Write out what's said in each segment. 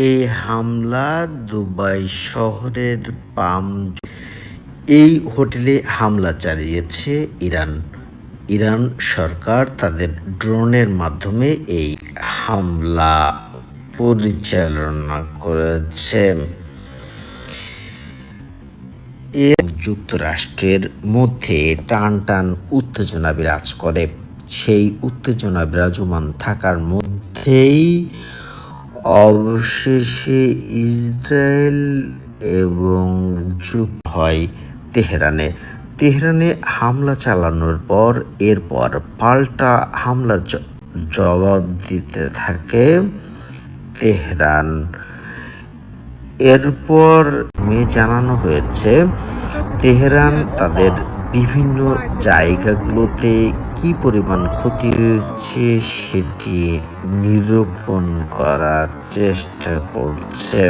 এই হামলা দুবাই শহরের এই হোটেলে হামলা চালিয়েছে ইরান। ইরান সরকার তাদের ড্রোনের মাধ্যমে এই হামলা পরিচালনা করেছে। যুক্তরাষ্ট্রের মধ্যে টান টান উত্তেজনা বিরাজ করে। সেই উত্তেজনা বিরাজমান থাকার মধ্যেই অবশেষে ইসরায়েল এবং যুক্ত হয় তেহরানে হামলা চালানোর পর এরপর পাল্টা হামলা জবাব দিতে থাকে তেহরান। এরপর জানানো হয়েছে তেহরান তাদের বিভিন্ন জায়গাগুলোতে কি পরিমাণ ক্ষতি হয়েছে সেটি নিরূপণ করার চেষ্টা করছে।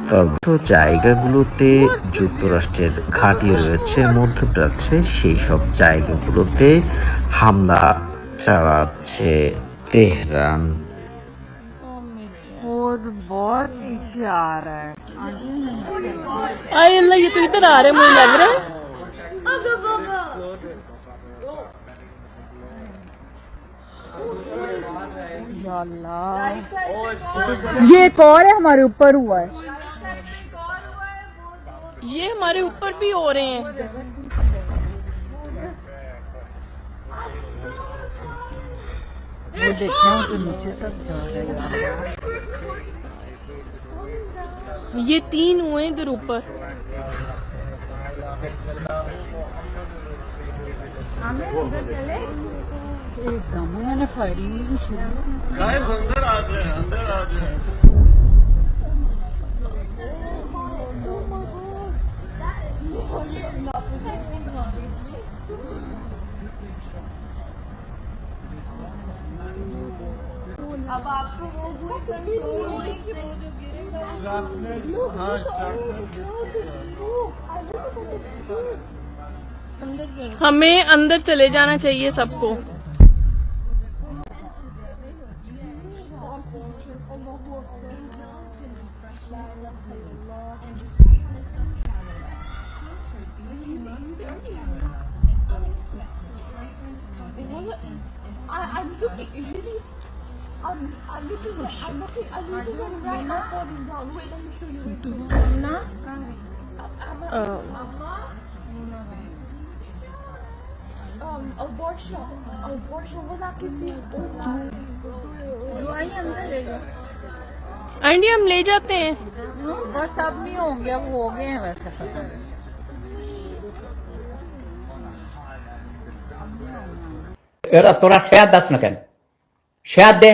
তবে জায়গাগুলোতে যুক্তরাষ্ট্রের ঘাঁটি রয়েছে মধ্যপ্রাচ্যে, সেই সব জায়গাগুলোতে হামলা চালাচ্ছে তেহরান। बहुत पीछे आ रहा है। अरे अल्लाह, ये तो इधर आ रहे हैं, मुझे लग रहा है। या अल्लाह, ये एक और है हमारे ऊपर हुआ है, ये हमारे ऊपर भी हो रहे हैं। वो देखना तो नीचे तक जा रहे हैं। ये 3 हुए इधर ऊपर। एकदम फायरिंग शुरू। अंदर आ जाए, अंदर आ जाए। अब आपको हमें अंदर चले जाना चाहिए सबको। I'm looking right now falling down. Wait, let me show you. Abortion वाला किसी आंटी हम ले जाते हैं, बस अब नहीं होंगे, अब हो गए हैं वैसे। তোরা শেয়ার দাস না কেন? শেয়ার দে।